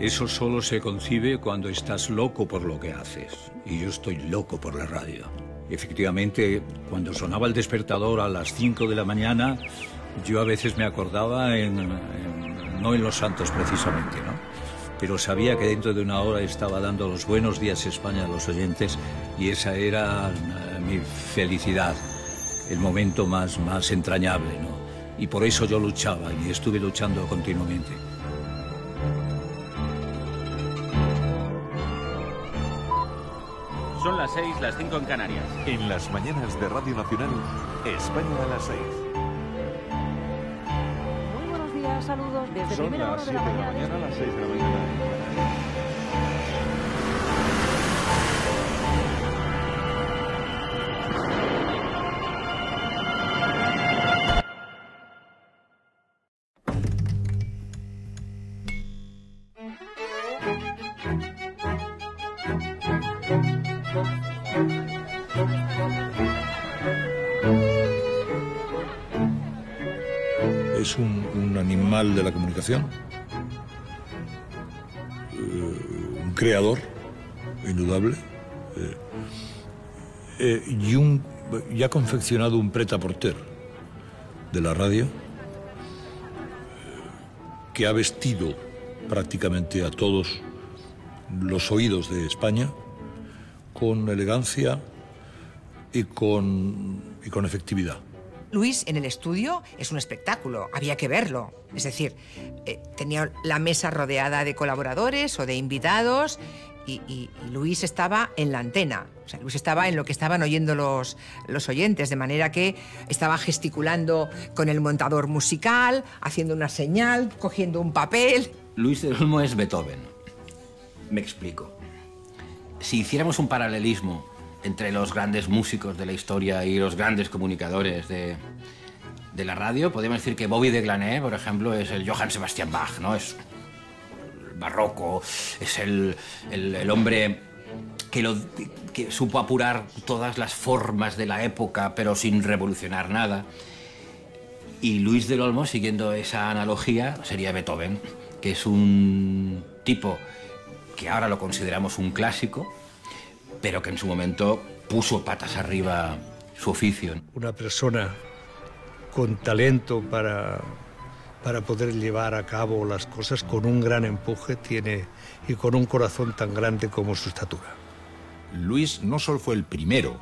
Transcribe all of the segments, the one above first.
Eso solo se concibe cuando estás loco por lo que haces. Y yo estoy loco por la radio. Efectivamente, cuando sonaba el despertador a las 5 de la mañana, yo a veces me acordaba no en Los Santos precisamente, ¿no? Pero sabía que dentro de una hora estaba dando los buenos días España a los oyentes y esa era mi felicidad, el momento más entrañable, ¿no? Y por eso yo luchaba y estuve luchando continuamente. Son las 6, las 5 en Canarias. En las mañanas de Radio Nacional, España a las 6. Muy buenos días, saludos desde Son primera hora las de 7 la de la mañana. mañana, a las 6 de la mañana. Es un animal de la comunicación, un creador, indudable, y ha confeccionado un prêt-à-porter de la radio que ha vestido prácticamente a todos los oídos de España con elegancia y con efectividad. Luis en el estudio es un espectáculo, había que verlo. Es decir, tenía la mesa rodeada de colaboradores o de invitados y Luis estaba en la antena. O sea, Luis estaba en lo que estaban oyendo los oyentes, de manera que estaba gesticulando con el montador musical, haciendo una señal, cogiendo un papel. Luis del Olmo es Beethoven. Me explico. Si hiciéramos un paralelismo entre los grandes músicos de la historia y los grandes comunicadores de la radio, podemos decir que Bobby de Glané, por ejemplo, es el Johann Sebastian Bach, ¿no? Es el barroco, es el hombre que supo apurar todas las formas de la época, pero sin revolucionar nada. Y Luis del Olmo, siguiendo esa analogía, sería Beethoven, que es un tipo que ahora lo consideramos un clásico, pero que en su momento puso patas arriba su oficio. Una persona con talento para poder llevar a cabo las cosas, con un gran empuje y con un corazón tan grande como su estatura. Luis no solo fue el primero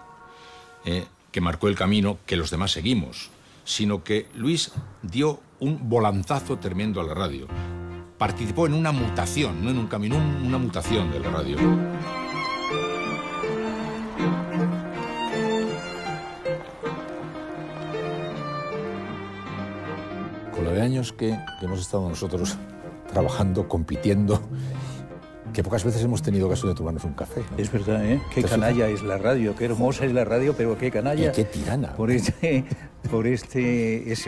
que marcó el camino que los demás seguimos, sino que Luis dio un volantazo tremendo a la radio. Participó en una mutación, no en un camino, una mutación de la radio. Con lo de años que hemos estado nosotros trabajando, compitiendo, que pocas veces hemos tenido caso de tomarnos un café, ¿no? Es verdad, ¿eh? Qué canalla es la radio, qué hermosa es la radio, pero qué canalla. Y qué tirana. Por ese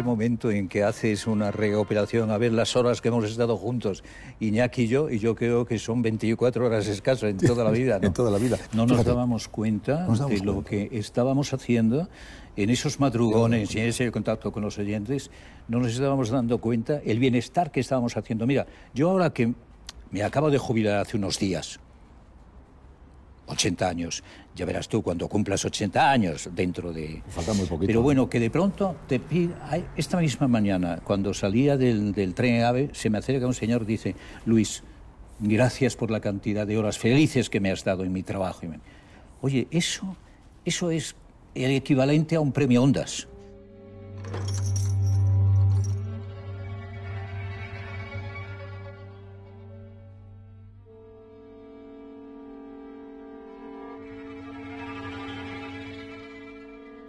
momento en que haces una recuperación, a ver las horas que hemos estado juntos, Iñaki y yo creo que son 24 horas escasas en toda la vida, ¿no? En toda la vida. No nos dábamos cuenta de lo que estábamos haciendo en esos madrugones y en ese contacto con los oyentes. No nos estábamos dando cuenta el bienestar que estábamos haciendo. Mira, yo ahora que me acabo de jubilar hace unos días, 80 años. Ya verás tú cuando cumplas 80 años dentro de... Falta muy poquito. Pero bueno, que de pronto te pide... Esta misma mañana, cuando salía del tren AVE, se me acerca un señor y dice: Luis, gracias por la cantidad de horas felices que me has dado en mi trabajo. Oye, eso es el equivalente a un premio Ondas.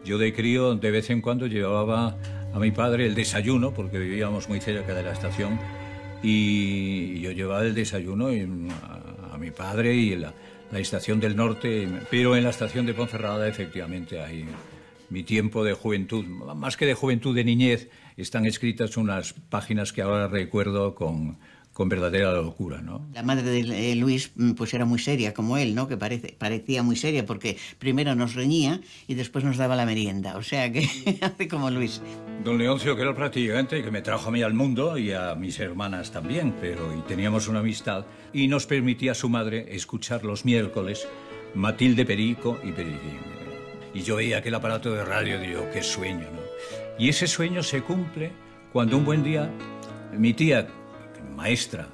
Yo de crío, de vez en cuando, llevaba a mi padre el desayuno, porque vivíamos muy cerca de la estación, y yo llevaba el desayuno a mi padre y la estación del norte, pero en la estación de Ponferrada, efectivamente, ahí mi tiempo de juventud, más que de juventud, de niñez, están escritas unas páginas que ahora recuerdo con con verdadera locura, ¿no? La madre de Luis pues era muy seria, como él, ¿no? Que parecía muy seria, porque primero nos reñía y después nos daba la merienda. O sea que hace como Luis. Don Leoncio, que era el practicante, que me trajo a mí al mundo y a mis hermanas también, y teníamos una amistad, y nos permitía a su madre escuchar los miércoles Matilde Perico y Periquín. Y yo veía aquel aparato de radio y digo, qué sueño, ¿no? Y ese sueño se cumple cuando un buen día mi tía, maestra,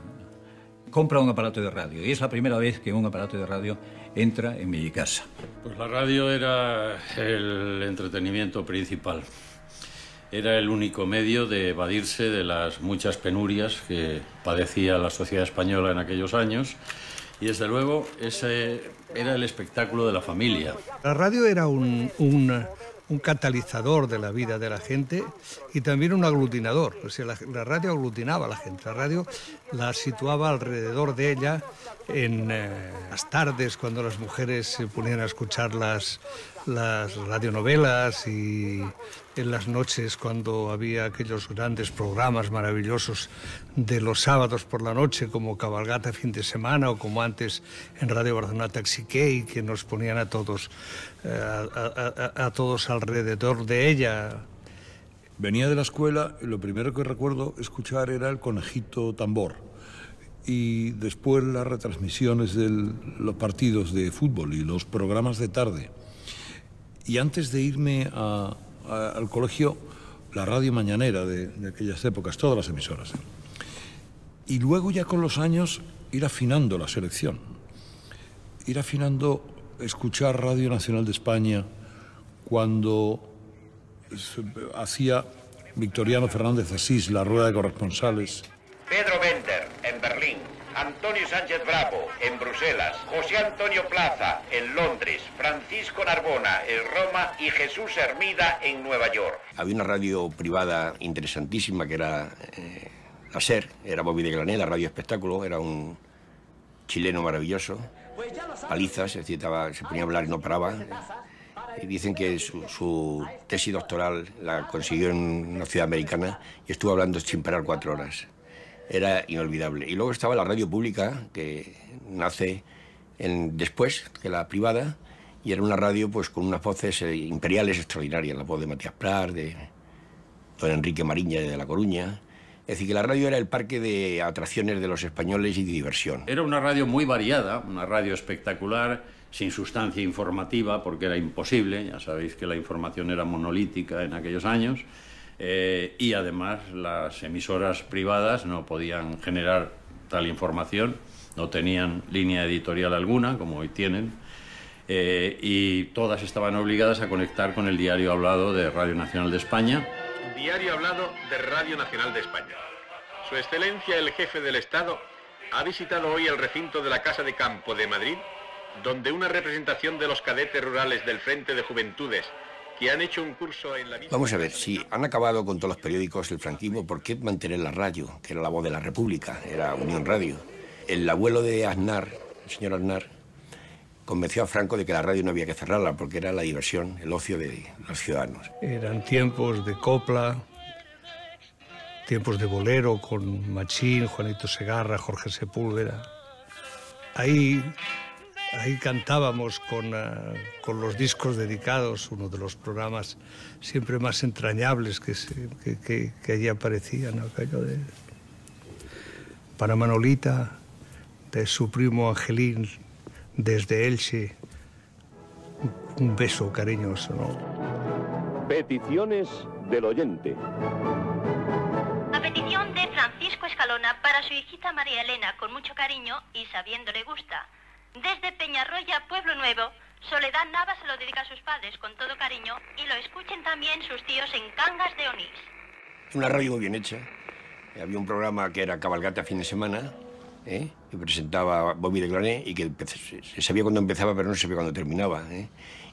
compra un aparato de radio. Y es la primera vez que un aparato de radio entra en mi casa. Pues la radio era el entretenimiento principal. Era el único medio de evadirse de las muchas penurias que padecía la sociedad española en aquellos años. Y desde luego ese era el espectáculo de la familia. La radio era un catalizador de la vida de la gente y también un aglutinador. O sea, la radio aglutinaba a la gente. La radio la situaba alrededor de ella en las tardes, cuando las mujeres se ponían a escuchar las radionovelas, y en las noches cuando había aquellos grandes programas maravillosos de los sábados por la noche, como Cabalgata fin de semana, o como antes en Radio Barcelona Taxiquey, que nos ponían a todos alrededor de ella. Venía de la escuela y lo primero que recuerdo escuchar era el Conejito Tambor, y después las retransmisiones de los partidos de fútbol y los programas de tarde. Y antes de irme al colegio, la radio mañanera de aquellas épocas, todas las emisoras. Y luego, ya con los años, ir afinando la selección. Ir afinando, escuchar Radio Nacional de España cuando hacía Victoriano Fernández Asís la rueda de corresponsales. Pedro Bender, en Berlín. Antonio Sánchez Bravo, en Bruselas. José Antonio Plaza, en Londres. Francisco Narbona, en Roma. Y Jesús Hermida, en Nueva York. Había una radio privada interesantísima que era la SER, era Bobby de Glané, la radio espectáculo, era un chileno maravilloso. Palizas, se ponía a hablar y no paraba. Y dicen que su tesis doctoral la consiguió en una ciudad americana y estuvo hablando sin parar 4 horas. Era inolvidable. Y luego estaba la radio pública, que nace después que la privada, y era una radio pues con unas voces imperiales extraordinarias, la voz de Matías Prat, de don Enrique Mariña de La Coruña. Es decir, que la radio era el parque de atracciones de los españoles y de diversión. Era una radio muy variada, una radio espectacular, sin sustancia informativa, porque era imposible. Ya sabéis que la información era monolítica en aquellos años. Y además las emisoras privadas no podían generar tal información, no tenían línea editorial alguna, como hoy tienen, y todas estaban obligadas a conectar con el diario hablado de Radio Nacional de España. Diario hablado de Radio Nacional de España. Su Excelencia el Jefe del Estado ha visitado hoy el recinto de la Casa de Campo de Madrid, donde una representación de los cadetes rurales del Frente de Juventudes que han hecho un curso en la... Vamos a ver, si han acabado con todos los periódicos el franquismo, ¿por qué mantener la radio, que era la voz de la República, era Unión Radio? El abuelo de Aznar, el señor Aznar, convenció a Franco de que la radio no había que cerrarla, porque era la diversión, el ocio de los ciudadanos. Eran tiempos de copla, tiempos de bolero con Machín, Juanito Segarra, Jorge Sepúlveda. Ahí cantábamos con los discos dedicados, uno de los programas siempre más entrañables que allí aparecían, ¿no? Aquello de para Manolita, de su primo Angelín, desde Elche, un beso cariñoso, ¿no? Peticiones del oyente. A petición de Francisco Escalona para su hijita María Elena, con mucho cariño y sabiendo le gusta. Desde Peñarroya, Pueblo Nuevo, Soledad Nava se lo dedica a sus padres con todo cariño y lo escuchen también sus tíos en Cangas de Onís. Una radio muy bien hecha. Había un programa que era Cabalgata fin de semana, que presentaba Bobby de Glané y que se sabía cuándo empezaba pero no se sabía cuándo terminaba.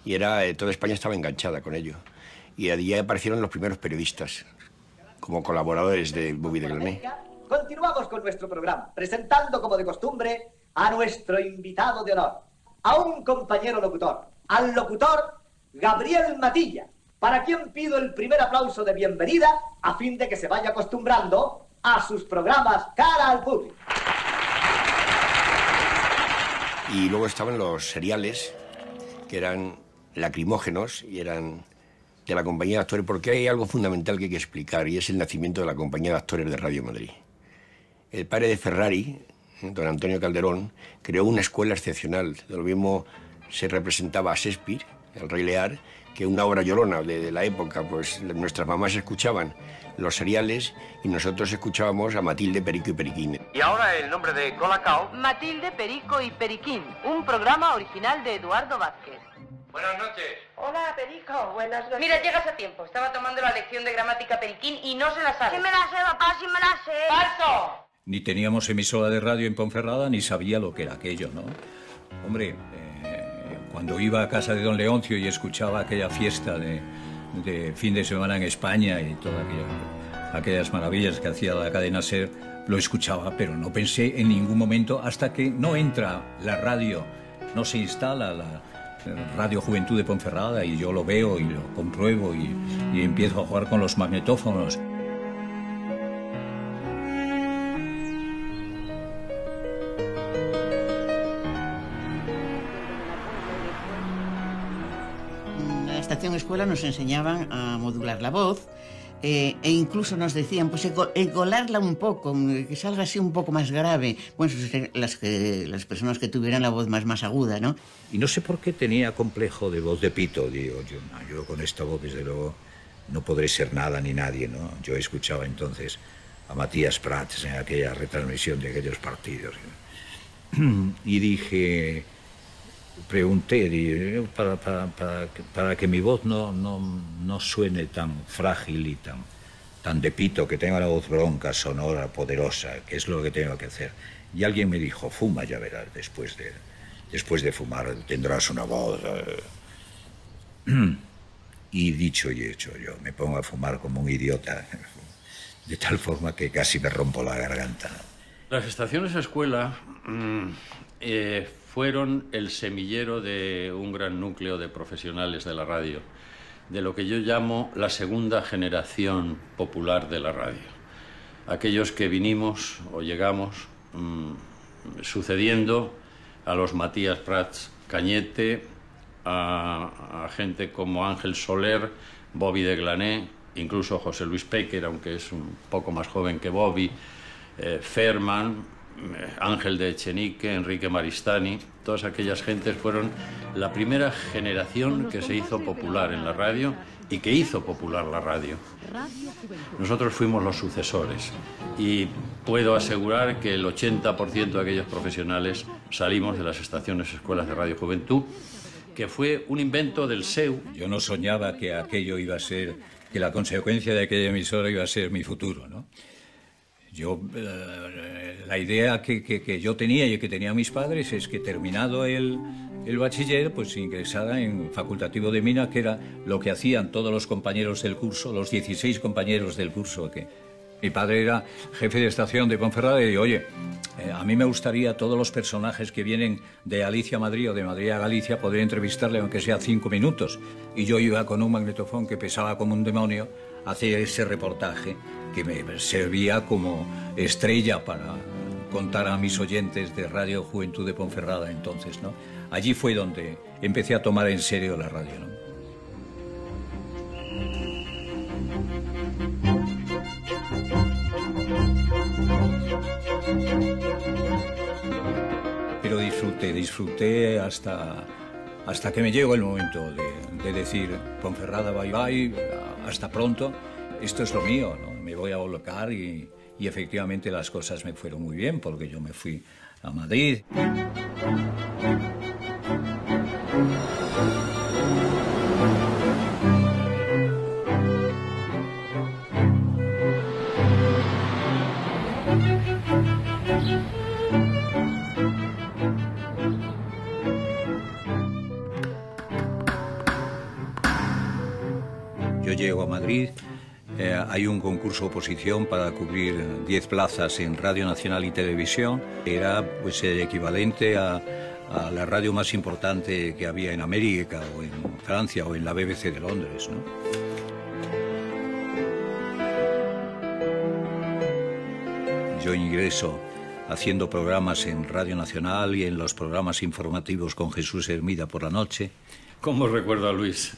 Y toda España estaba enganchada con ello. Y allí aparecieron los primeros periodistas como colaboradores de Bobby de Glané. Continuamos con nuestro programa, presentando como de costumbre a nuestro invitado de honor, a un compañero locutor, al locutor Gabriel Matilla, para quien pido el primer aplauso de bienvenida a fin de que se vaya acostumbrando a sus programas cara al público. Y luego estaban los seriales, que eran lacrimógenos y eran de la compañía de actores, porque hay algo fundamental que hay que explicar, y es el nacimiento de la compañía de actores de Radio Madrid. El padre de Ferrari, don Antonio Calderón, creó una escuela excepcional. De lo mismo se representaba a Shakespeare, el Rey Lear, que una obra llorona de la época. Pues nuestras mamás escuchaban los seriales y nosotros escuchábamos a Matilde, Perico y Periquín. Y ahora el nombre de Colacao. Matilde, Perico y Periquín, un programa original de Eduardo Vázquez. Buenas noches. Hola, Perico, buenas noches. Mira, llegas a tiempo. Estaba tomando la lección de gramática Periquín y no se la sabe. Sí me la sé, papá, sí me la sé. ¡Falso! Ni teníamos emisora de radio en Ponferrada, ni sabía lo que era aquello, ¿no? Hombre, cuando iba a casa de don Leoncio y escuchaba aquella fiesta de fin de semana en España y todas aquellas maravillas que hacía la cadena SER, lo escuchaba, pero no pensé en ningún momento hasta que no entra la radio, no se instala la Radio Juventud de Ponferrada y yo lo veo y lo compruebo y empiezo a jugar con los magnetófonos. En la estación escuela nos enseñaban a modular la voz, e incluso nos decían, pues engolarla un poco, que salga así un poco más grave. Bueno, las personas que tuvieran la voz más aguda, ¿no? Y no sé por qué tenía complejo de voz de pito. Digo, yo con esta voz, desde luego, no podré ser nada ni nadie, ¿no? Yo escuchaba entonces a Matías Prats en aquella retransmisión de aquellos partidos. Y dije, pregunté, para que mi voz no suene tan frágil y tan de pito, que tenga la voz bronca, sonora, poderosa, que es lo que tengo que hacer. Y alguien me dijo, fuma, ya verás, después de fumar tendrás una voz. Y dicho y hecho, yo me pongo a fumar como un idiota, de tal forma que casi me rompo la garganta. Las estaciones escuela fueron el semillero de un gran núcleo de profesionales de la radio, de lo que yo llamo la segunda generación popular de la radio. Aquellos que vinimos o llegamos sucediendo a los Matías Prats Cañete, a gente como Ángel Soler, Bobby de Glané, incluso José Luis Péquer, aunque es un poco más joven que Bobby, Ferman, Ángel de Echenique, Enrique Maristani. Todas aquellas gentes fueron la primera generación que se hizo popular en la radio y que hizo popular la radio. Nosotros fuimos los sucesores y puedo asegurar que el 80% de aquellos profesionales salimos de las estaciones escuelas de Radio Juventud, que fue un invento del SEU. Yo no soñaba que aquello iba a ser, que la consecuencia de aquella emisora iba a ser mi futuro, ¿no? Yo, la idea que yo tenía y que tenían mis padres es que terminado el bachiller, pues ingresara en facultativo de Mina, que era lo que hacían todos los compañeros del curso, los 16 compañeros del curso. Que mi padre era jefe de estación de Ponferrada y digo, oye, a mí me gustaría todos los personajes que vienen de Alicia a Madrid o de Madrid a Galicia poder entrevistarle aunque sea 5 minutos. Y yo iba con un magnetofón que pesaba como un demonio a hacer ese reportaje que me servía como estrella para contar a mis oyentes de Radio Juventud de Ponferrada entonces, ¿no? Allí fue donde empecé a tomar en serio la radio, ¿no? Pero disfruté hasta que me llegó el momento de decir, Ponferrada, bye bye, hasta pronto, esto es lo mío, ¿no? Me voy a volcar y efectivamente las cosas me fueron muy bien porque yo me fui a Madrid. Yo llego a Madrid. Hay un concurso oposición para cubrir 10 plazas en Radio Nacional y Televisión. Era pues el equivalente a la radio más importante que había en América o en Francia o en la BBC de Londres, ¿no? yo ingreso haciendo programas en Radio Nacional y en los programas informativos con Jesús Hermida por la noche. ¿Cómo recuerdo a Luis?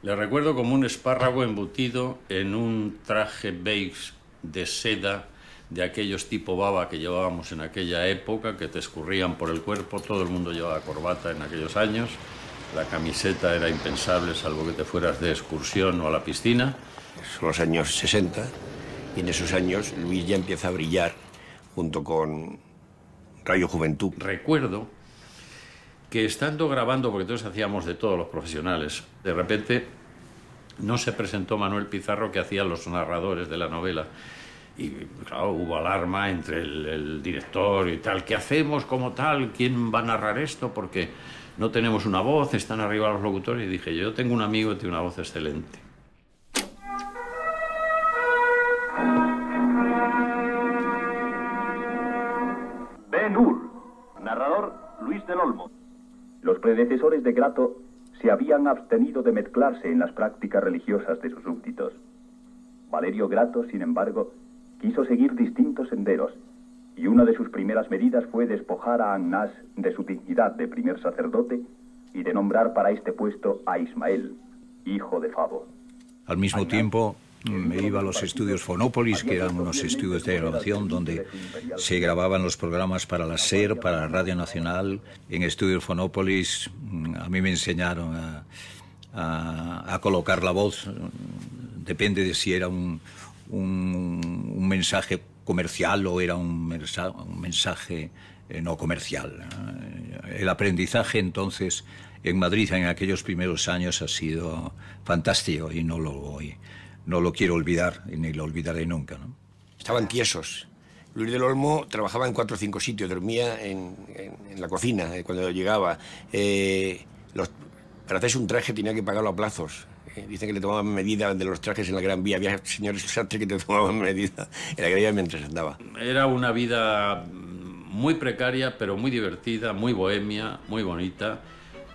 Le recuerdo como un espárrago embutido en un traje beige de seda, de aquellos tipo baba que llevábamos en aquella época, que te escurrían por el cuerpo. Todo el mundo llevaba corbata en aquellos años. La camiseta era impensable, salvo que te fueras de excursión o a la piscina. Son los años 60, y en esos años Luis ya empieza a brillar junto con Radio Juventud. Recuerdo que estando grabando, porque todos hacíamos de todos los profesionales, de repente no se presentó Manuel Pizarro, que hacía los narradores de la novela. Y claro, hubo alarma entre el director y tal. ¿Qué hacemos como tal? ¿Quién va a narrar esto? Porque no tenemos una voz, están arriba los locutores. Y dije, yo tengo un amigo que tiene una voz excelente. Ben-Hur, narrador Luis del Olmo. Los predecesores de Grato se habían abstenido de mezclarse en las prácticas religiosas de sus súbditos. Valerio Grato, sin embargo, quiso seguir distintos senderos, y una de sus primeras medidas fue despojar a Annás de su dignidad de primer sacerdote y de nombrar para este puesto a Ismael, hijo de Fabo. Al mismo tiempo me iba a los estudios Fonópolis, que eran unos estudios de grabación donde se grababan los programas para la SER, para Radio Nacional. En estudios Fonópolis a mí me enseñaron a colocar la voz. Depende de si era un mensaje comercial o era un mensaje no comercial. El aprendizaje entonces en Madrid en aquellos primeros años ha sido fantástico y no lo quiero olvidar y ni lo olvidaré nunca, ¿no? Estaban tiesos. Luis del Olmo trabajaba en 4 o 5 sitios, dormía en la cocina cuando llegaba. Para hacerse un traje tenía que pagarlo a plazos. Dicen que le tomaban medida de los trajes en la Gran Vía. Había señores sastres que te tomaban medida en la Gran Vía mientras andaba. Era una vida muy precaria, pero muy divertida, muy bohemia, muy bonita,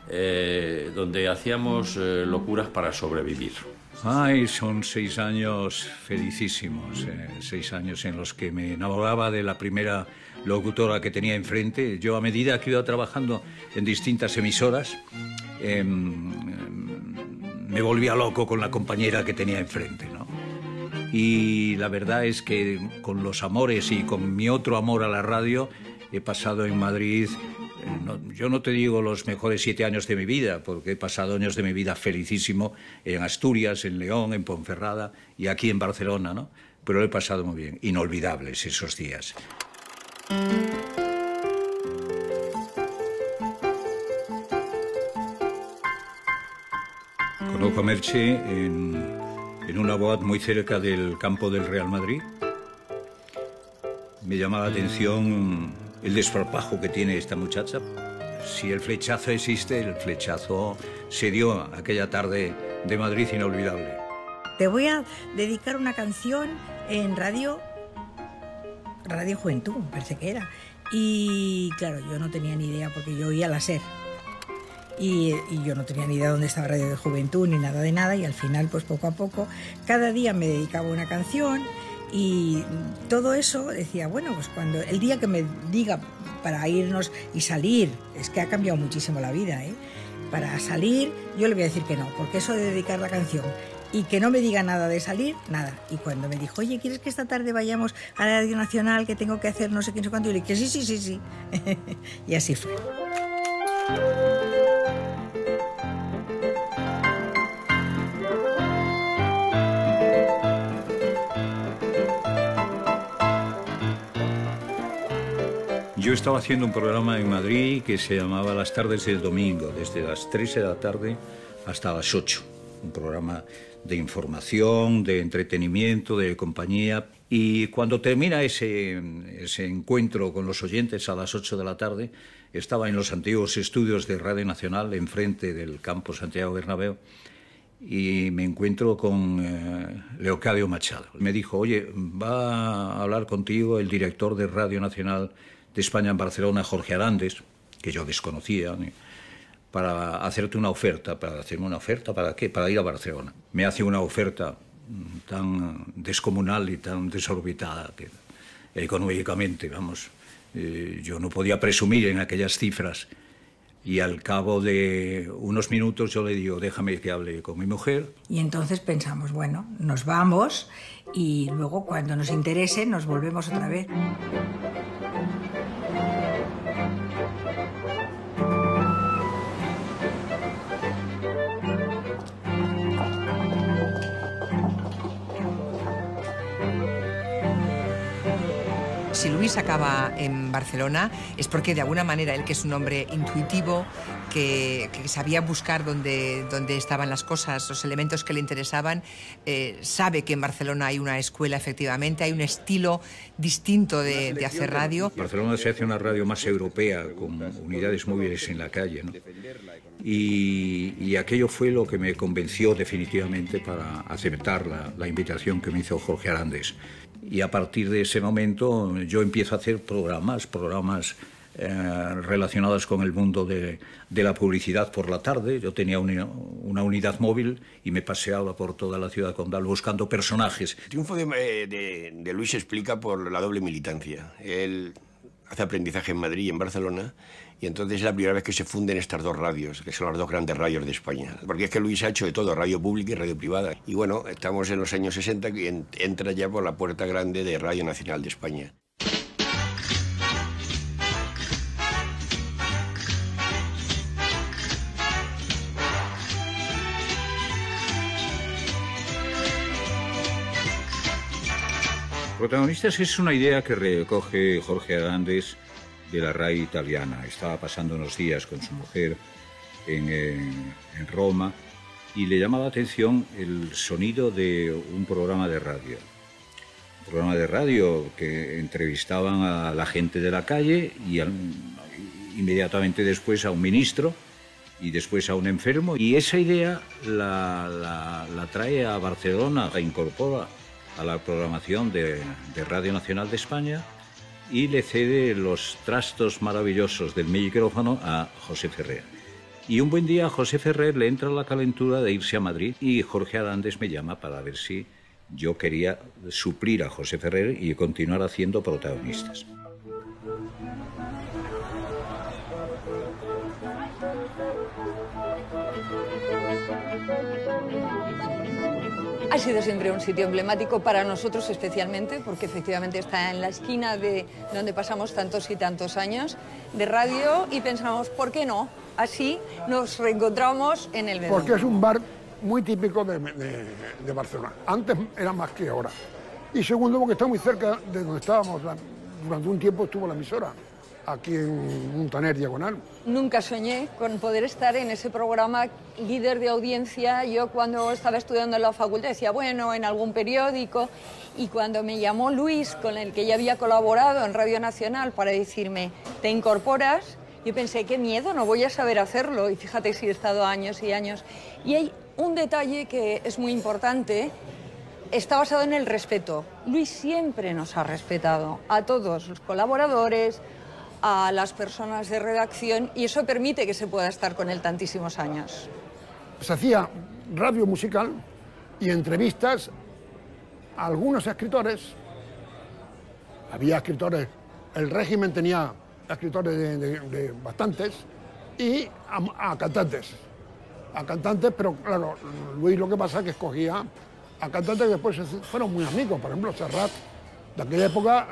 donde hacíamos locuras para sobrevivir. Ay, son 6 años felicísimos, 6 años en los que me enamoraba de la primera locutora que tenía enfrente. Yo, a medida que iba trabajando en distintas emisoras, me volvía loco con la compañera que tenía enfrente, ¿no? Y la verdad es que con los amores y con mi otro amor a la radio he pasado en Madrid, yo no te digo los mejores 7 años de mi vida, porque he pasado años de mi vida felicísimo en Asturias, en León, en Ponferrada y aquí en Barcelona, ¿no? Pero lo he pasado muy bien, inolvidables esos días. Conozco a Merche en una boda muy cerca del campo del Real Madrid. Me llama la atención el desparpajo que tiene esta muchacha. Si el flechazo existe, el flechazo se dio aquella tarde de Madrid inolvidable. Te voy a dedicar una canción en Radio Juventud, me parece que era. Y claro, yo no tenía ni idea porque yo oía la SER. Y yo no tenía ni idea dónde estaba Radio de Juventud ni nada de nada, y al final, pues poco a poco, cada día me dedicaba una canción y todo eso decía, bueno, pues cuando el día que me diga para irnos y salir, es que ha cambiado muchísimo la vida, ¿eh? Para salir, yo le voy a decir que no, porque eso de dedicar la canción y que no me diga nada de salir, nada. Y cuando me dijo, oye, ¿quieres que esta tarde vayamos a la Radio Nacional, que tengo que hacer no sé qué, no sé cuánto? Y le dije, sí. Y así fue. Yo estaba haciendo un programa en Madrid que se llamaba Las tardes del domingo, desde las 3 de la tarde hasta las 8. Un programa de información, de entretenimiento, de compañía. Y cuando termina ese encuentro con los oyentes a las 8 de la tarde, estaba en los antiguos estudios de Radio Nacional, enfrente del campo Santiago Bernabéu, y me encuentro con Leocadio Machado. Me dijo, oye, va a hablar contigo el director de Radio Nacional de España en Barcelona, Jorge Arandes, que yo desconocía, para hacerte una oferta. ¿Para hacerme una oferta? ¿Para qué? Para ir a Barcelona. Me hace una oferta tan descomunal y tan desorbitada que económicamente, vamos. Yo no podía presumir en aquellas cifras. Y al cabo de unos minutos yo le digo, déjame que hable con mi mujer. Y entonces pensamos, bueno, nos vamos y luego cuando nos interese nos volvemos otra vez. Si Luis acaba en Barcelona es porque de alguna manera él, que es un hombre intuitivo, que sabía buscar dónde estaban las cosas, los elementos que le interesaban, sabe que en Barcelona hay una escuela, efectivamente, hay un estilo distinto de hacer radio. En Barcelona se hace una radio más europea, con unidades móviles en la calle, ¿no? Y aquello fue lo que me convenció definitivamente para aceptar la invitación que me hizo Jorge Arandes. Y a partir de ese momento yo empiezo a hacer programas relacionados con el mundo de la publicidad por la tarde. Yo tenía una unidad móvil y me paseaba por toda la ciudad condal buscando personajes. El triunfo de Luis se explica por la doble militancia. Él hace aprendizaje en Madrid y en Barcelona, y entonces es la primera vez que se funden estas dos radios, que son las dos grandes radios de España. Porque es que Luis ha hecho de todo, radio pública y radio privada. Y bueno, estamos en los años 60 y entra ya por la puerta grande de Radio Nacional de España. Protagonistas es una idea que recoge Jorge Arandes de la RAI italiana. Estaba pasando unos días con su mujer en Roma y le llama la atención el sonido de un programa de radio. Un programa de radio que entrevistaban a la gente de la calle y inmediatamente después a un ministro y después a un enfermo. Y esa idea la trae a Barcelona, la incorpora a la programación de Radio Nacional de España y le cede los trastos maravillosos del micrófono a José Ferrer. Y un buen día a José Ferrer le entra la calentura de irse a Madrid y Jorge Arandes me llama para ver si yo quería suplir a José Ferrer y continuar haciendo protagonistas. Ha sido siempre un sitio emblemático para nosotros especialmente, porque efectivamente está en la esquina de donde pasamos tantos y tantos años de radio y pensamos, ¿por qué no? Así nos reencontramos en el verano. Porque es un bar muy típico de Barcelona. Antes era más que ahora. Y segundo, porque está muy cerca de donde estábamos. Durante un tiempo estuvo la emisora, aquí en Montaner Diagonal. Nunca soñé con poder estar en ese programa líder de audiencia. Yo cuando estaba estudiando en la facultad decía, bueno, en algún periódico. Y cuando me llamó Luis, con el que ya había colaborado en Radio Nacional, para decirme, ¿te incorporas? Yo pensé, qué miedo, no voy a saber hacerlo. Y fíjate si he estado años y años. Y hay un detalle que es muy importante. Está basado en el respeto. Luis siempre nos ha respetado a todos los colaboradores, a las personas de redacción, y eso permite que se pueda estar con él tantísimos años. Se hacía radio musical y entrevistas a algunos escritores. Había escritores, el régimen tenía escritores de bastantes, y a cantantes. A cantantes, pero claro, Luis lo que pasa es que escogía a cantantes que después fueron muy amigos. Por ejemplo, Serrat, de aquella época.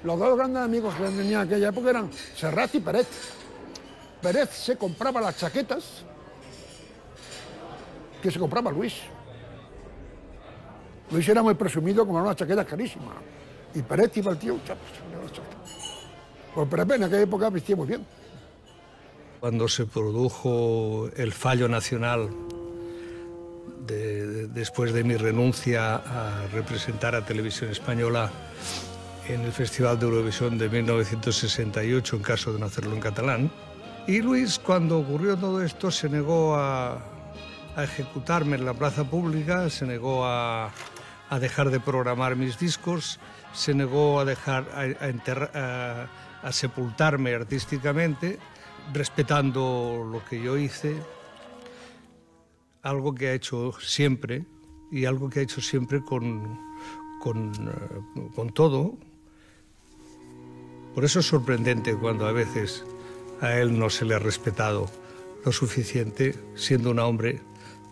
Los dos grandes amigos que tenía en aquella época eran Serrat y Peret. Peret se compraba las chaquetas que se compraba Luis. Luis era muy presumido como una chaqueta carísima. Y Peret iba al tío, pues Peret en aquella época vestía muy bien. Cuando se produjo el fallo nacional después de mi renuncia a representar a Televisión Española en el Festival de Eurovisión de 1968, en caso de no hacerlo en catalán. Y Luis, cuando ocurrió todo esto, se negó a ejecutarme en la plaza pública, se negó a dejar de programar mis discos, se negó a sepultarme artísticamente, respetando lo que yo hice, algo que ha hecho siempre, y algo que ha hecho siempre con todo, Por eso es sorprendente cuando a veces a él no se le ha respetado lo suficiente, siendo un hombre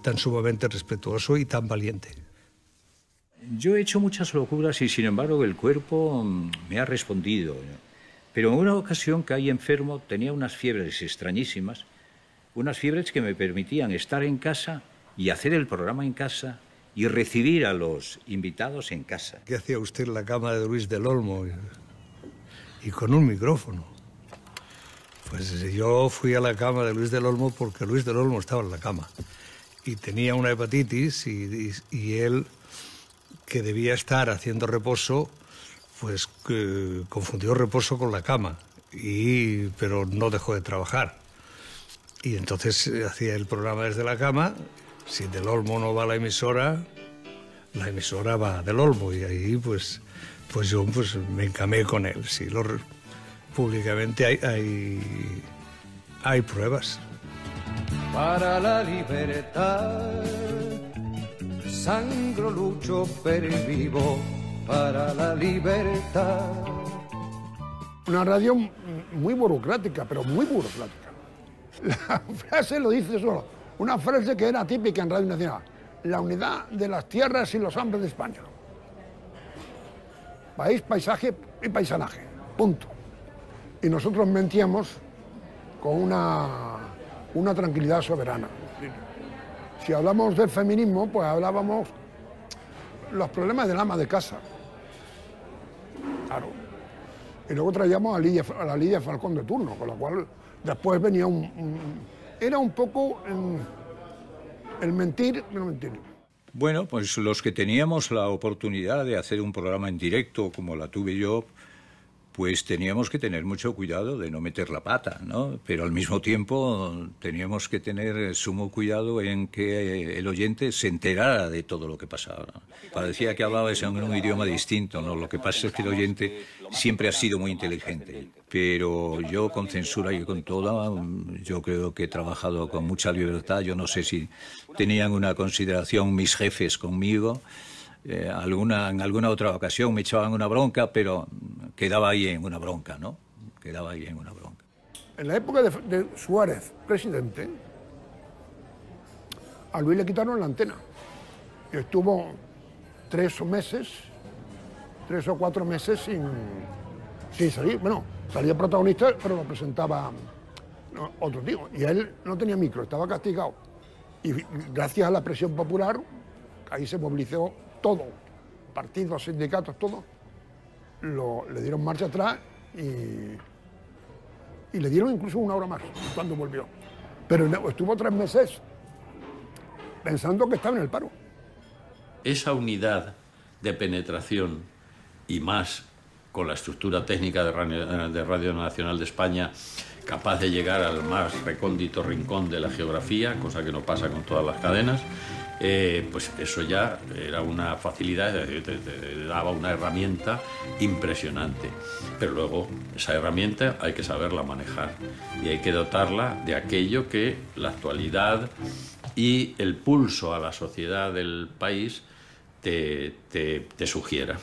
tan sumamente respetuoso y tan valiente. Yo he hecho muchas locuras y sin embargo el cuerpo me ha respondido. Pero en una ocasión caí enfermo, tenía unas fiebres extrañísimas, unas fiebres que me permitían estar en casa y hacer el programa en casa y recibir a los invitados en casa. ¿Qué hacía usted en la cama de Luis del Olmo y con un micrófono? Pues yo fui a la cama de Luis del Olmo porque Luis del Olmo estaba en la cama y tenía una hepatitis y él, que debía estar haciendo reposo, pues confundió reposo con la cama, pero no dejó de trabajar. Y entonces hacía el programa desde la cama. Si del Olmo no va a la emisora va del Olmo, y ahí pues yo me encamé con él. Sí, públicamente hay pruebas. Para la libertad sangro, lucho, pervivo para la libertad. Una radio muy burocrática, pero muy burocrática. La frase lo dice solo. Una frase que era típica en Radio Nacional. La unidad de las tierras y los hombres de España. País, paisaje y paisanaje. Punto. Y nosotros mentíamos con una tranquilidad soberana. Si hablamos del feminismo, pues hablábamos los problemas del ama de casa. Claro. Y luego traíamos a la Lidia Falcón de turno, con la cual después venía era un poco el mentir, no mentir. Bueno, pues los que teníamos la oportunidad de hacer un programa en directo, como la tuve yo, pues teníamos que tener mucho cuidado de no meter la pata, ¿no? Pero al mismo tiempo teníamos que tener sumo cuidado en que el oyente se enterara de todo lo que pasaba. Parecía que hablabas en un idioma distinto, ¿no? Lo que pasa es que el oyente siempre ha sido muy inteligente. Pero yo con censura y con toda, yo creo que he trabajado con mucha libertad. Yo no sé si tenían una consideración mis jefes conmigo. En alguna otra ocasión me echaban una bronca, pero quedaba ahí en una bronca, ¿no? Quedaba ahí en una bronca. En la época de Suárez, presidente, a Luis le quitaron la antena. Y estuvo 3 o 4 meses sin salir. Bueno, salía protagonista, pero lo presentaba otro tío. Y él no tenía micro, estaba castigado. Y gracias a la presión popular, ahí se movilizó todo, partidos, sindicatos, todo, le dieron marcha atrás y le dieron incluso 1 hora más cuando volvió. Pero estuvo 3 meses pensando que estaba en el paro. Esa unidad de penetración y más con la estructura técnica de Radio Nacional de España, capaz de llegar al más recóndito rincón de la geografía, cosa que no pasa con todas las cadenas, pues eso ya era una facilidad, te daba una herramienta impresionante. Pero luego esa herramienta hay que saberla manejar y hay que dotarla de aquello que la actualidad y el pulso a la sociedad del país te sugiera.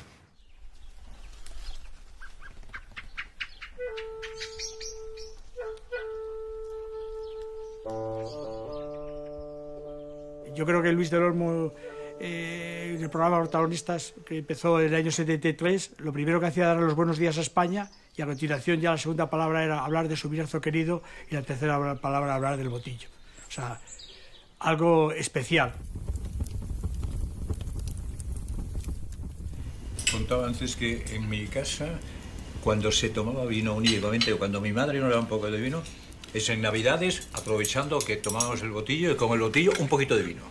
Yo creo que Luis del Olmo, en el programa Protagonistas, que empezó en el año 73, lo primero que hacía era dar los buenos días a España, y a continuación ya la segunda palabra era hablar de su Bierzo querido y la tercera palabra hablar del Botillo. O sea, algo especial. Contaba antes que en mi casa, cuando se tomaba vino únicamente, o cuando mi madre no le daba un poco de vino, es en Navidades, aprovechando que tomábamos el botillo y con el botillo un poquito de vino.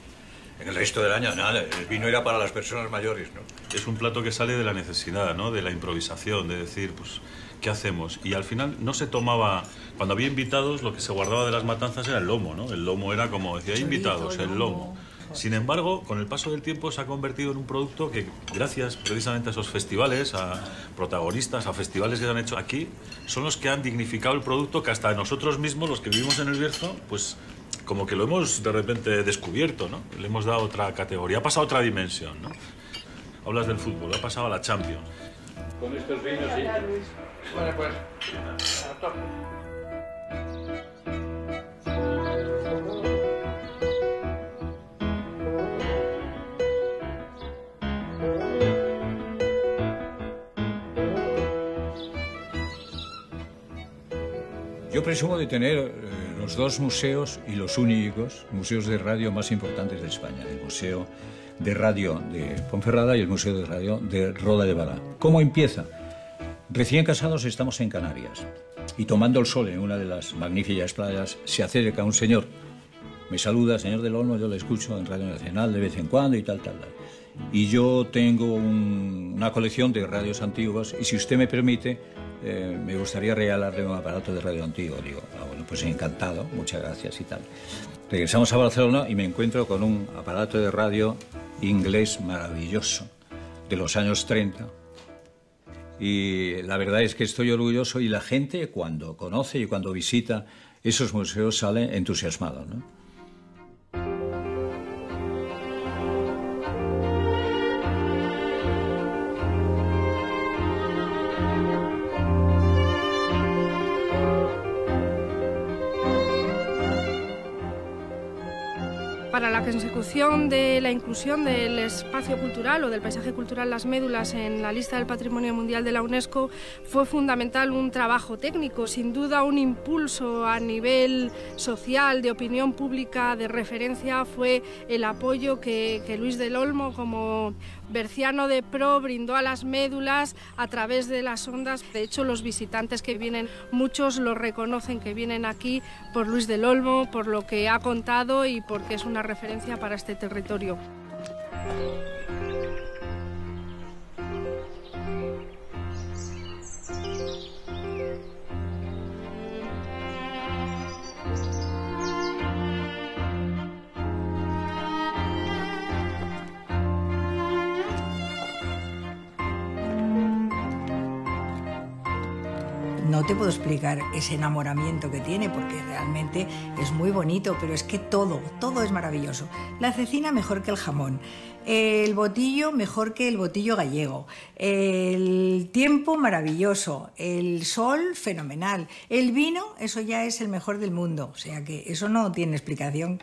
En el resto del año nada, el vino era para las personas mayores, ¿no? Es un plato que sale de la necesidad, ¿no? De la improvisación, de decir, pues, ¿qué hacemos? Y al final no se tomaba... Cuando había invitados, lo que se guardaba de las matanzas era el lomo, ¿no? El lomo era como decía, hay invitados, el lomo. Sin embargo, con el paso del tiempo se ha convertido en un producto que, gracias precisamente a esos festivales, a protagonistas, a festivales que se han hecho aquí, son los que han dignificado el producto que hasta nosotros mismos, los que vivimos en el Bierzo, pues como que lo hemos de repente descubierto, ¿no? Le hemos dado otra categoría, ha pasado a otra dimensión, ¿no? Hablas del fútbol, ha pasado a la Champions. Con estos vinos, sí. Bueno, pues... Yo presumo de tener los dos museos y los únicos museos de radio más importantes de España. El Museo de Radio de Ponferrada y el Museo de Radio de Roda de Bará. ¿Cómo empieza? Recién casados estamos en Canarias y tomando el sol en una de las magníficas playas se acerca un señor. Me saluda, señor del Olmo, yo le escucho en Radio Nacional de vez en cuando y tal. Y yo tengo una colección de radios antiguas y si usted me permite, me gustaría regalarle un aparato de radio antiguo. Digo, bueno, pues encantado, muchas gracias y tal. Regresamos a Barcelona y me encuentro con un aparato de radio inglés maravilloso, de los años 30. Y la verdad es que estoy orgulloso y la gente cuando conoce y cuando visita esos museos sale entusiasmado, ¿no? Para la consecución de la inclusión del espacio cultural o del paisaje cultural Las Médulas en la lista del Patrimonio Mundial de la UNESCO fue fundamental un trabajo técnico, sin duda un impulso a nivel social, de opinión pública, de referencia, fue el apoyo que Luis del Olmo como berciano de pro brindó a Las Médulas a través de las ondas. De hecho, los visitantes que vienen, muchos lo reconocen que vienen aquí por Luis del Olmo, por lo que ha contado y porque es una referencia para este territorio. No te puedo explicar ese enamoramiento que tiene porque realmente es muy bonito, pero es que todo es maravilloso. La cecina mejor que el jamón, el botillo mejor que el botillo gallego, el tiempo maravilloso, el sol fenomenal, el vino, eso ya es el mejor del mundo, o sea que eso no tiene explicación.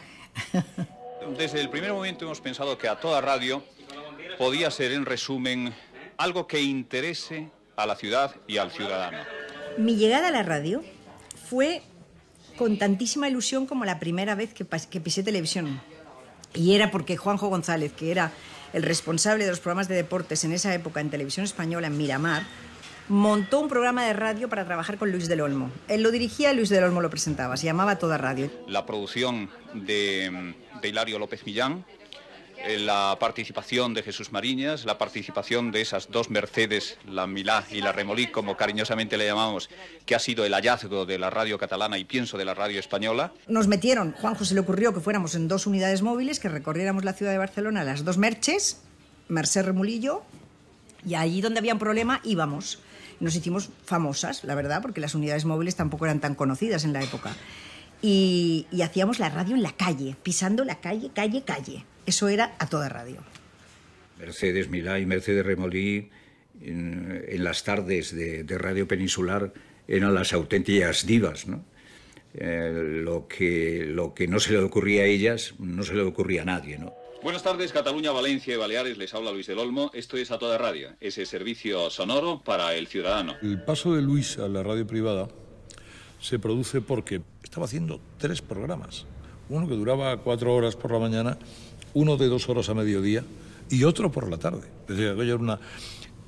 Desde el primer momento hemos pensado que A Toda Radio podía ser, en resumen, algo que interese a la ciudad y al ciudadano. Mi llegada a la radio fue con tantísima ilusión como la primera vez que pisé televisión. Y era porque Juanjo González, que era el responsable de los programas de deportes en esa época en Televisión Española, en Miramar, montó un programa de radio para trabajar con Luis del Olmo. Él lo dirigía, Luis del Olmo lo presentaba, se llamaba Toda Radio. La producción de Hilario López Millán, la participación de Jesús Mariñas, la participación de esas dos Mercedes, la Milá y la Remolí, como cariñosamente le llamamos, que ha sido el hallazgo de la radio catalana y pienso de la radio española. Nos metieron, Juanjo se le ocurrió que fuéramos en 2 unidades móviles, que recorriéramos la ciudad de Barcelona, las 2 Merches, Mercè Remolillo, y allí donde había un problema íbamos. Nos hicimos famosas, la verdad, porque las unidades móviles tampoco eran tan conocidas en la época. Y hacíamos la radio en la calle, pisando la calle. Eso era A Toda Radio. Mercedes Milá y Mercedes Remolí en las tardes de Radio Peninsular eran las auténticas divas, ¿no? Lo que no se le ocurría a ellas, no se le ocurría a nadie, ¿no? Buenas tardes, Cataluña, Valencia y Baleares, les habla Luis del Olmo. Esto es A Toda Radio, ese servicio sonoro para el ciudadano. El paso de Luis a la radio privada se produce porque estaba haciendo 3 programas. Uno que duraba 4 horas por la mañana, uno de 2 horas a mediodía y otro por la tarde. Es decir,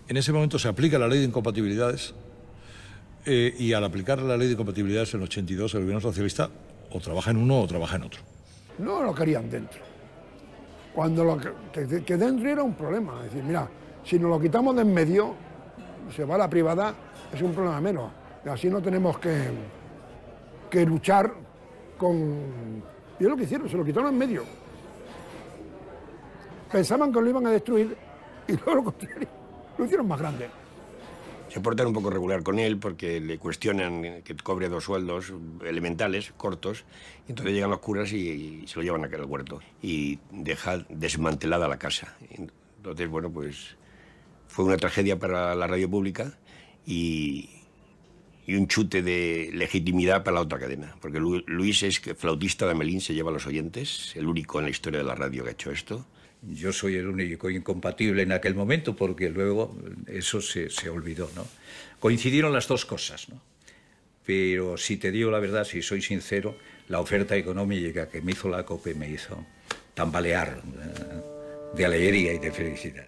en ese momento se aplica la ley de incompatibilidades y al aplicar la ley de incompatibilidades en el 82 el gobierno socialista o trabaja en uno o trabaja en otro. No lo querían dentro. Cuando que dentro era un problema. Es decir, mira, si nos lo quitamos de en medio, se va a la privada, es un problema menos. Y así no tenemos que luchar con... Y es lo que hicieron, se lo quitaron en medio. Pensaban que lo iban a destruir y luego lo construyeron, lo hicieron más grande. Se portan un poco regular con él porque le cuestionan que cobre 2 sueldos elementales, cortos, y entonces llegan los curas y se lo llevan a aquel huerto y deja desmantelada la casa. Entonces, bueno, pues Fue una tragedia para la radio pública y un chute de legitimidad para la otra cadena, porque Luis es flautista de Amelín, se lleva a los oyentes, el único en la historia de la radio que ha hecho esto. Yo soy el único incompatible en aquel momento, porque luego eso se olvidó, ¿no? Coincidieron las dos cosas, ¿no? Pero si te digo la verdad, si soy sincero, la oferta económica que me hizo la COPE me hizo tambalear de alegría y de felicidad.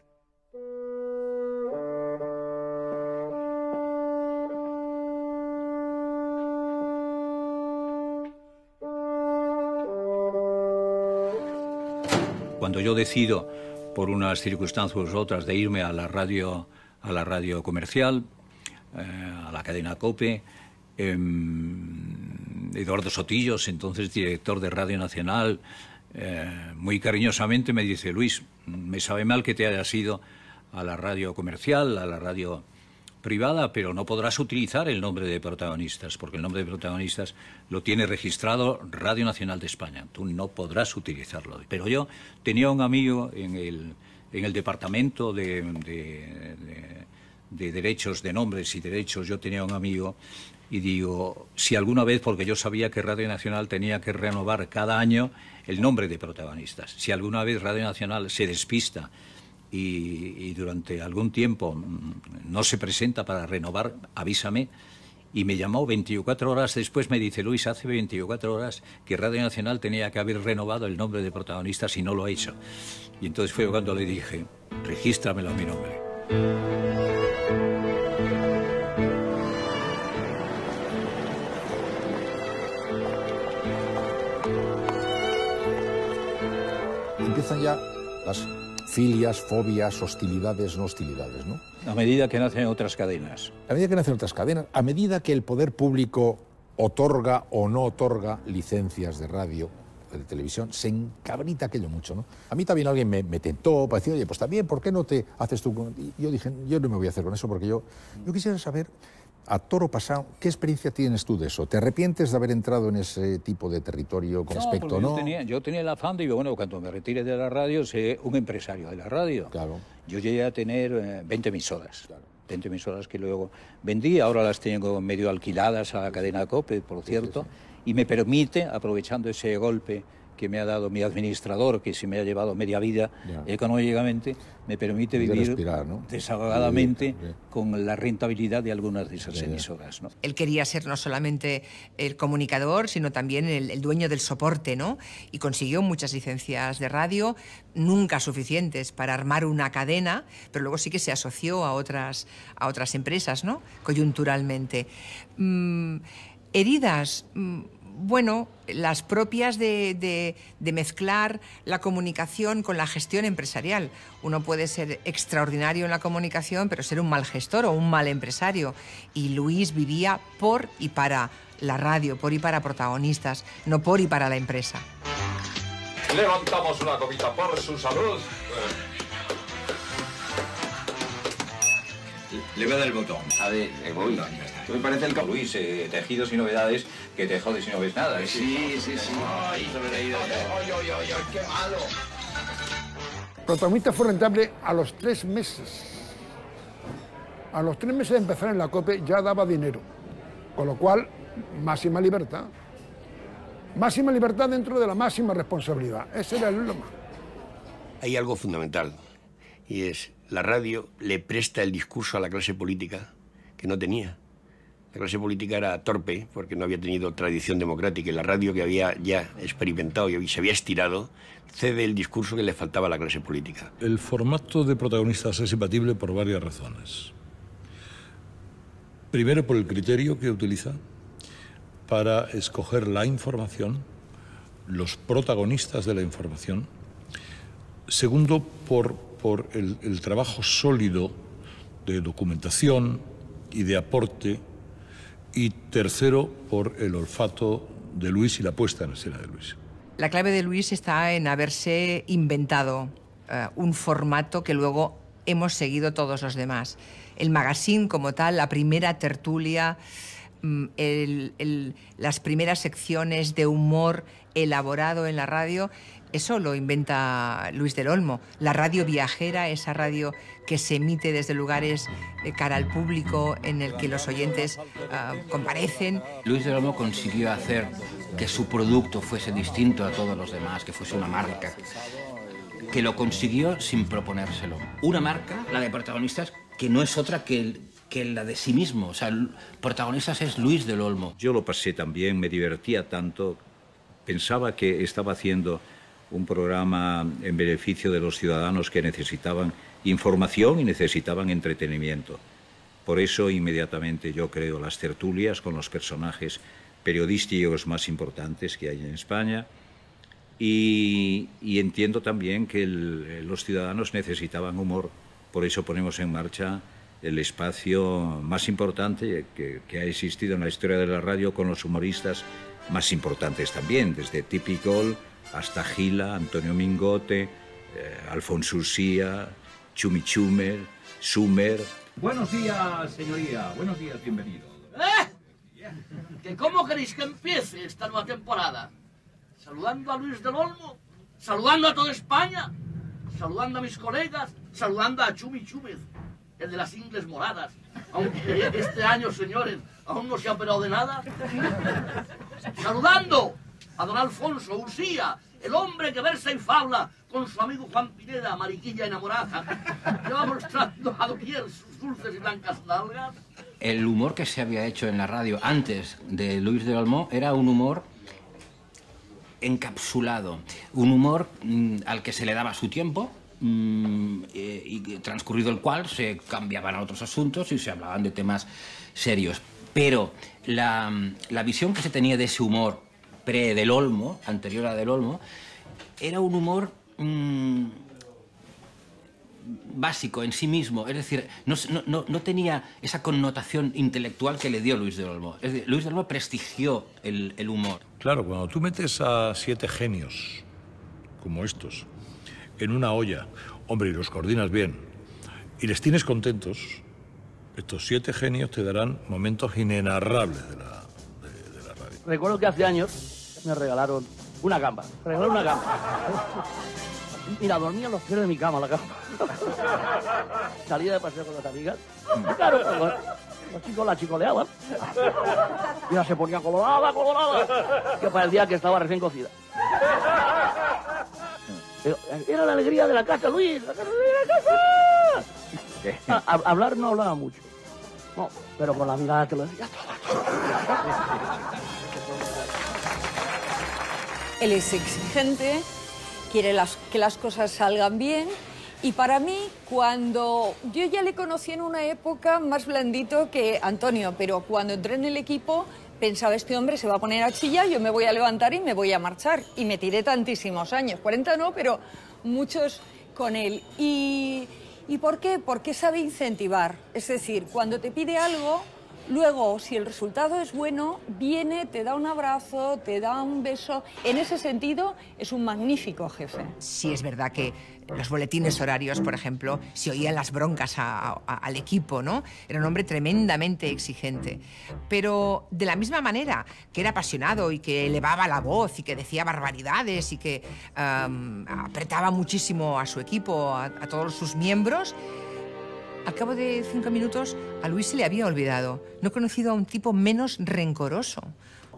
Cuando yo decido, por unas circunstancias u otras, de irme a la radio comercial, a la cadena COPE, Eduardo Sotillos, entonces director de Radio Nacional, muy cariñosamente me dice: Luis, me sabe mal que te hayas ido a la radio comercial, a la radio privada, pero no podrás utilizar el nombre de Protagonistas, porque el nombre de Protagonistas lo tiene registrado Radio Nacional de España. Tú no podrás utilizarlo. Pero yo tenía un amigo en el departamento de derechos, de nombres y derechos, yo tenía un amigo, y digo, si alguna vez, porque yo sabía que Radio Nacional tenía que renovar cada año el nombre de Protagonistas, si alguna vez Radio Nacional se despista y durante algún tiempo no se presenta para renovar, avísame. Y me llamó 24 horas después, me dice: Luis, hace 24 horas que Radio Nacional tenía que haber renovado el nombre de Protagonistas y no lo ha hecho. Y entonces fue cuando le dije: regístramelo a mi nombre. Empiezan ya las filias, fobias, hostilidades, no hostilidades, ¿no? A medida que nacen otras cadenas. A medida que nacen otras cadenas, a medida que el poder público otorga o no otorga licencias de radio, de televisión, se encabrita aquello mucho, ¿no? A mí también alguien me tentó para decir: oye, pues también, ¿por qué no te haces tú? Y yo dije: yo no me voy a hacer con eso, porque yo quisiera saber, a toro pasado, ¿qué experiencia tienes tú de eso? ¿Te arrepientes de haber entrado en ese tipo de territorio con respecto, no? Yo tenía el afán, digo, bueno, cuando me retire de la radio, seré un empresario de la radio. Claro. Yo llegué a tener 20 emisoras. Claro. 20 emisoras que luego vendí, ahora las tengo medio alquiladas a la cadena COPE, por cierto, sí. Y me permite, aprovechando ese golpe que me ha dado mi administrador, que se me ha llevado media vida económicamente, me permite vivir respirar, ¿no? Desahogadamente con la rentabilidad de algunas de esas emisoras, ¿no? Él quería ser no solamente el comunicador, sino también el dueño del soporte, ¿no? Y consiguió muchas licencias de radio, nunca suficientes para armar una cadena, pero luego sí que se asoció a otras empresas, ¿no? Coyunturalmente. Heridas... Bueno, las propias de mezclar la comunicación con la gestión empresarial. Uno puede ser extraordinario en la comunicación, pero ser un mal gestor o un mal empresario. Y Luis vivía por y para la radio, por y para Protagonistas, no por y para la empresa. Levantamos una copita por su salud. Le voy a dar el botón. A ver, voy. Me parece el Luis, tejidos y novedades, que te jodes y no ves nada. Sí. Ay, qué malo. Protagonista fue rentable a los 3 meses. A los 3 meses de empezar en la COPE ya daba dinero. Con lo cual, máxima libertad. Máxima libertad dentro de la máxima responsabilidad. Ese era el lema. Hay algo fundamental, y es: la radio le presta el discurso a la clase política que no tenía. La clase política era torpe porque no había tenido tradición democrática, y la radio, que había ya experimentado y se había estirado, cede el discurso que le faltaba a la clase política. El formato de Protagonistas es imbatible por varias razones. Primero, por el criterio que utiliza para escoger la información, los protagonistas de la información. Segundo, por el trabajo sólido de documentación y de aporte. Y tercero, por el olfato de Luis y la puesta en escena de Luis. La clave de Luis está en haberse inventado un formato que luego hemos seguido todos los demás. El magazine como tal, la primera tertulia, las primeras secciones de humor elaborado en la radio, Eso lo inventa Luis del Olmo. La radio viajera, esa radio que se emite desde lugares de cara al público, en el que los oyentes comparecen. Luis del Olmo consiguió hacer que su producto fuese distinto a todos los demás, que fuese una marca, que lo consiguió sin proponérselo. Una marca, la de Protagonistas, que no es otra que la de sí mismo. O sea, Protagonistas es Luis del Olmo. Yo lo pasé tan bien, me divertía tanto, pensaba que estaba haciendo un programa en beneficio de los ciudadanos que necesitaban información y necesitaban entretenimiento. Por eso, inmediatamente, yo creo las tertulias con los personajes periodísticos más importantes que hay en España, y entiendo también que los ciudadanos necesitaban humor. Por eso ponemos en marcha el espacio más importante que ha existido en la historia de la radio, con los humoristas más importantes también, desde Tipicol hasta Gila, Antonio Mingote, Alfonso Ursía, Chumi Chumer, Sumer. Buenos días, señoría. Buenos días, bienvenido. ¿Que cómo queréis que empiece esta nueva temporada? ¿Saludando a Luis del Olmo? ¿Saludando a toda España? ¿Saludando a mis colegas? ¿Saludando a Chumi Chúmez, el de las ingles moradas? Aunque este año, señores, aún no se ha operado de nada. ¿Saludando a don Alfonso Ursía, el hombre que versa y fabla con su amigo Juan Pineda, mariquilla enamorada, que va mostrando a doquier sus dulces y blancas nalgas? El humor que se había hecho en la radio antes de Luis del Olmo era un humor encapsulado, un humor al que se le daba su tiempo, y transcurrido el cual se cambiaban a otros asuntos y se hablaban de temas serios. Pero la visión que se tenía de ese humor pre-del Olmo, anterior a del Olmo, era un humor básico en sí mismo, es decir, no tenía esa connotación intelectual que le dio Luis del Olmo. Es decir, Luis del Olmo prestigió el humor. Claro, cuando tú metes a 7 genios como estos en una olla, hombre, y los coordinas bien, y les tienes contentos, estos 7 genios te darán momentos inenarrables de la radio. Recuerdo que hace años me regalaron una gamba. Mira, dormía en los pies de mi cama, la cama. Salía de paseo con las amigas. Claro, los chicos la chicoleaban. Y ella se ponía colorada, que parecía que estaba recién cocida. Pero era la alegría de la casa, Luis. ¡La casa! Hablar no hablaba mucho. No, pero con la mirada te lo decía todo. Él es exigente, quiere que las cosas salgan bien, y para mí, cuando yo ya le conocí en una época más blandito que Antonio, pero cuando entré en el equipo pensaba, este hombre se va a poner a chillar, yo me voy a levantar y me voy a marchar, y me tiré tantísimos años, 40 no, pero muchos con él. ¿Y por qué? Porque sabe incentivar, es decir, cuando te pide algo, luego, si el resultado es bueno, viene, te da un abrazo, te da un beso. En ese sentido, es un magnífico jefe. Sí, es verdad que los boletines horarios, por ejemplo, se oían las broncas al equipo, ¿no? Era un hombre tremendamente exigente. Pero de la misma manera que era apasionado y que elevaba la voz y que decía barbaridades y que apretaba muchísimo a su equipo, a todos sus miembros, al cabo de 5 minutos, a Luis se le había olvidado. No he conocido a un tipo menos rencoroso.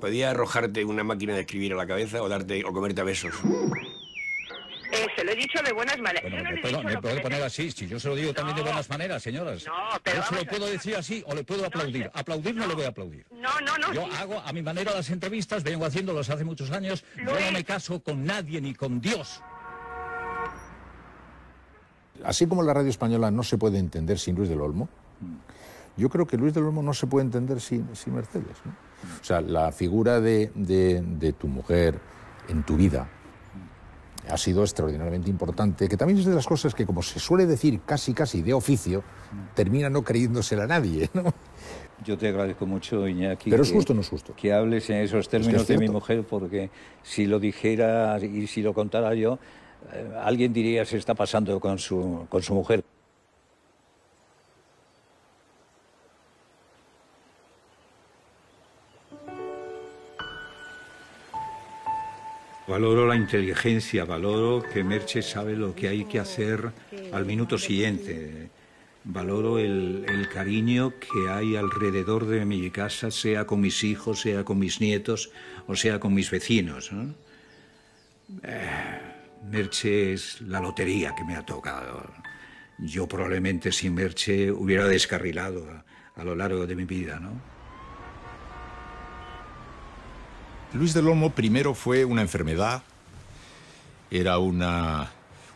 Podía arrojarte una máquina de escribir a la cabeza o comerte a besos. Se lo he dicho de buenas maneras. Bueno, me puedo poner así, si yo se lo digo también de buenas maneras, señoras. No, pero yo se lo puedo decir así o le puedo aplaudir. Aplaudir no le voy a aplaudir. No. Yo hago a mi manera las entrevistas, vengo haciéndolas hace muchos años. Yo no me caso con nadie ni con Dios. Así como la radio española no se puede entender sin Luis del Olmo, yo creo que Luis del Olmo no se puede entender sin Mercedes, ¿no? O sea, la figura de tu mujer en tu vida ha sido extraordinariamente importante, que también es de las cosas que, como se suele decir casi de oficio, termina no creyéndosela a nadie, ¿no? Yo te agradezco mucho, Iñaki. Pero es justo o no es justo. Que hables en esos términos es de mi mujer, porque si lo dijera y si lo contara yo, alguien diría se está pasando con su mujer. valoro la inteligencia, valoro que Merche sabe lo que hay que hacer al minuto siguiente. Valoro el cariño que hay alrededor de mi casa, sea con mis hijos, sea con mis nietos o sea con mis vecinos, ¿no? Merche es la lotería que me ha tocado. Yo probablemente sin Merche hubiera descarrilado a lo largo de mi vida, ¿no? Luis del Olmo primero fue una enfermedad, era una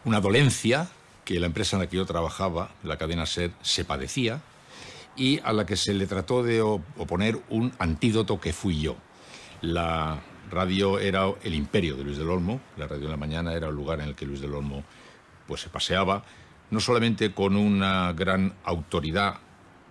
dolencia que la empresa en la que yo trabajaba, la cadena SER, se padecía y a la que se le trató de oponer un antídoto que fui yo. La radio era el imperio de Luis del Olmo, la radio de la mañana era el lugar en el que Luis del Olmo pues, se paseaba, no solamente con una gran autoridad,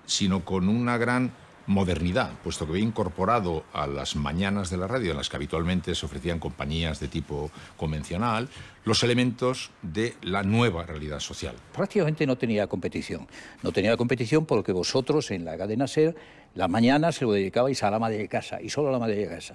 sino con una gran modernidad, puesto que había incorporado a las mañanas de la radio, en las que habitualmente se ofrecían compañías de tipo convencional, los elementos de la nueva realidad social. Prácticamente no tenía competición. No tenía competición porque vosotros en la cadena SER, las mañanas se lo dedicabais a la madre de casa, y solo a la madre de casa.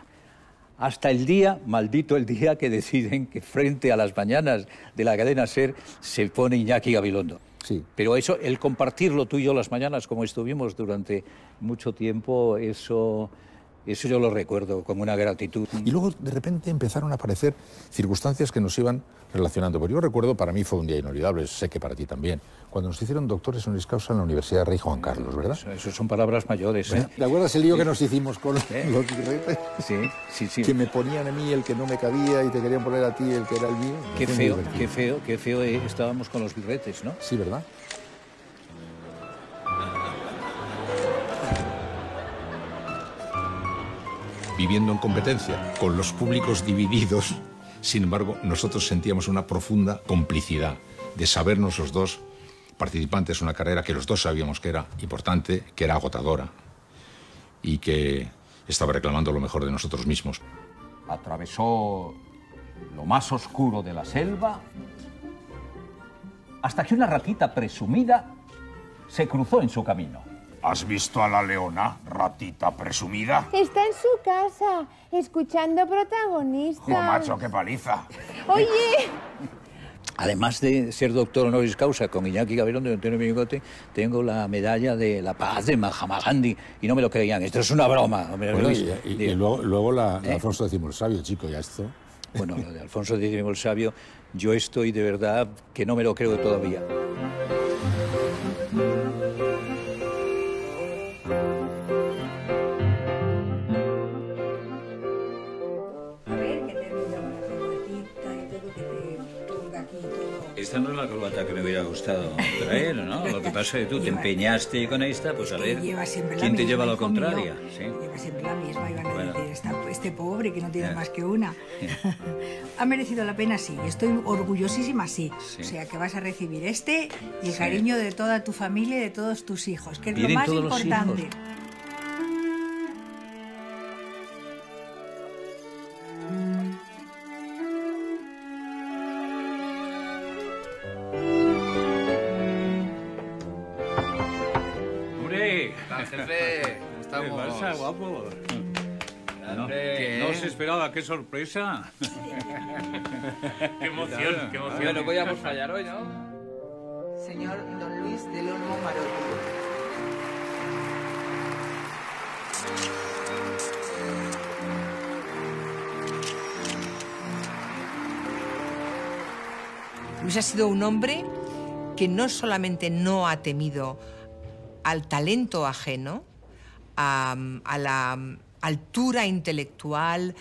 Hasta el día, maldito el día, que deciden que frente a las mañanas de la cadena SER se pone Iñaki Gabilondo. Sí. Pero eso, el compartirlo tú y yo las mañanas, como estuvimos durante mucho tiempo, eso yo lo recuerdo con una gratitud. Y luego, de repente, empezaron a aparecer circunstancias que nos iban relacionando. Porque yo recuerdo, para mí fue un día inolvidable, sé que para ti también, cuando nos hicieron doctores honoris causa en la Universidad de Rey Juan Carlos, ¿verdad? Eso son palabras mayores, ¿eh? ¿Te acuerdas el lío que nos hicimos con los birretes? Sí. Que me ponían a mí el que no me cabía y te querían poner a ti el que era el mío. Qué feo estábamos con los birretes, ¿no? Sí, ¿verdad? Viviendo en competencia, con los públicos divididos, sin embargo, nosotros sentíamos una profunda complicidad de sabernos los dos participantes en una carrera que los dos sabíamos que era importante, que era agotadora y que estaba reclamando lo mejor de nosotros mismos. Atravesó lo más oscuro de la selva hasta que una ratita presumida se cruzó en su camino. ¿Has visto a la leona, ratita presumida? Está en su casa, escuchando Protagonistas. ¡Oh, macho, qué paliza! Oye... Además de ser doctor honoris causa con Iñaki Gabilondo y Antonio Minigote, tengo la medalla de la paz de Mahatma Gandhi y no me lo creían. Esto es una broma. Bueno, y luego la Alfonso X el Sabio, chico, ya esto. Bueno, lo de Alfonso X el Sabio, yo estoy de verdad que no me lo creo todavía. Esta no es la corbata que me hubiera gustado traer, ¿no? Lo que pasa es que tú te empeñaste con esta, pues a ver, ¿quién te lleva a la contraria? ¿Sí? Lleva siempre la misma, iban a decir, este pobre que no tiene más que una. ¿Ha merecido la pena? Sí. Estoy orgullosísima, sí. O sea, que vas a recibir este y el cariño de toda tu familia y de todos tus hijos, que es lo más importante. Jefe, estamos... ¿Qué pasa, guapo? No se esperaba, qué sorpresa. Qué emoción, qué emoción. No podíamos fallar hoy, ¿no? Señor Don Luis del Olmo Maroto. Luis ha sido un hombre que no solamente no ha temido al talento ajeno, a la altura intelectual,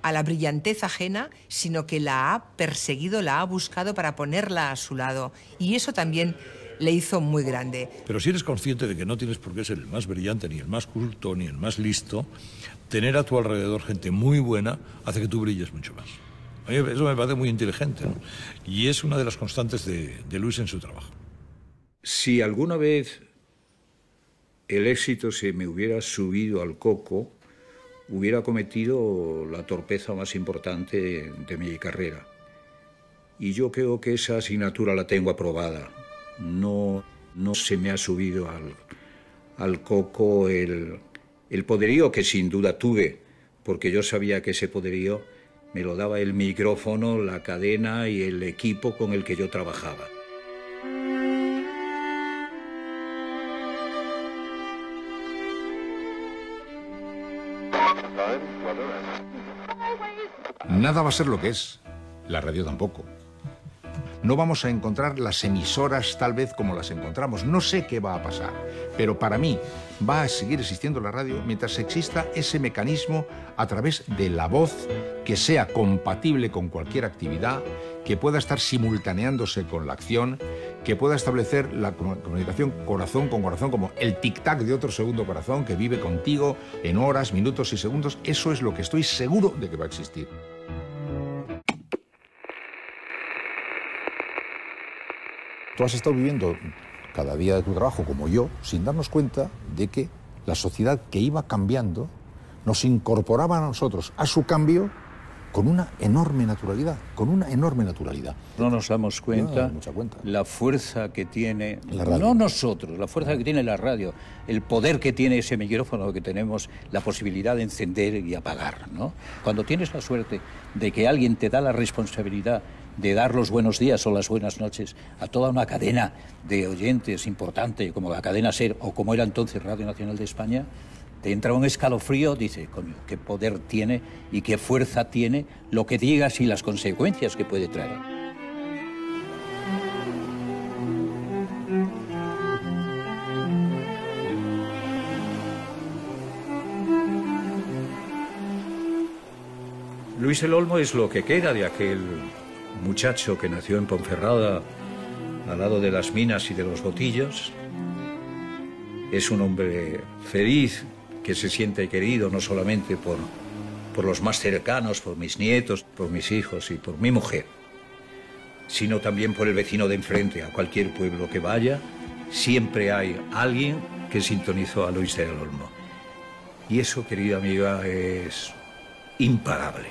a la brillantez ajena, sino que la ha perseguido, la ha buscado para ponerla a su lado. Y eso también le hizo muy grande. Pero si eres consciente de que no tienes por qué ser el más brillante, ni el más culto, ni el más listo, tener a tu alrededor gente muy buena hace que tú brilles mucho más. A mí eso me parece muy inteligente, ¿no? Y es una de las constantes de Luis en su trabajo. Si alguna vez el éxito se me hubiera subido al coco, hubiera cometido la torpeza más importante de mi carrera. Y yo creo que esa asignatura la tengo aprobada. No se me ha subido al coco el poderío que sin duda tuve, porque yo sabía que ese poderío Me lo daba el micrófono, la cadena y el equipo con el que yo trabajaba. Nada va a ser lo que es. La radio tampoco. No vamos a encontrar las emisoras tal vez como las encontramos. No sé qué va a pasar, pero para mí va a seguir existiendo la radio mientras exista ese mecanismo a través de la voz que sea compatible con cualquier actividad, que pueda estar simultaneándose con la acción, que pueda establecer la comunicación corazón con corazón, como el tic-tac de otro segundo corazón que vive contigo en horas, minutos y segundos. Eso es lo que estoy seguro de que va a existir. Tú has estado viviendo cada día de tu trabajo, como yo, sin darnos cuenta de que la sociedad que iba cambiando nos incorporaba a nosotros, a su cambio, con una enorme naturalidad, No nos damos cuenta, mucha cuenta. La fuerza que tiene, la radio. No nosotros, la fuerza que tiene la radio, el poder que tiene ese micrófono que tenemos, la posibilidad de encender y apagar, ¿no? Cuando tienes la suerte de que alguien te da la responsabilidad de dar los buenos días o las buenas noches a toda una cadena de oyentes importante, como la cadena SER o como era entonces Radio Nacional de España, te entra un escalofrío, dice, coño, qué poder tiene y qué fuerza tiene lo que digas y las consecuencias que puede traer. Luis el Olmo es lo que queda de aquel muchacho que nació en Ponferrada, al lado de las minas y de los botillos. Es un hombre feliz, que se siente querido no solamente por los más cercanos, por mis nietos, por mis hijos y por mi mujer, sino también por el vecino de enfrente. A cualquier pueblo que vaya, siempre hay alguien que sintonizó a Luis del Olmo. Y eso, querida amiga, es imparable.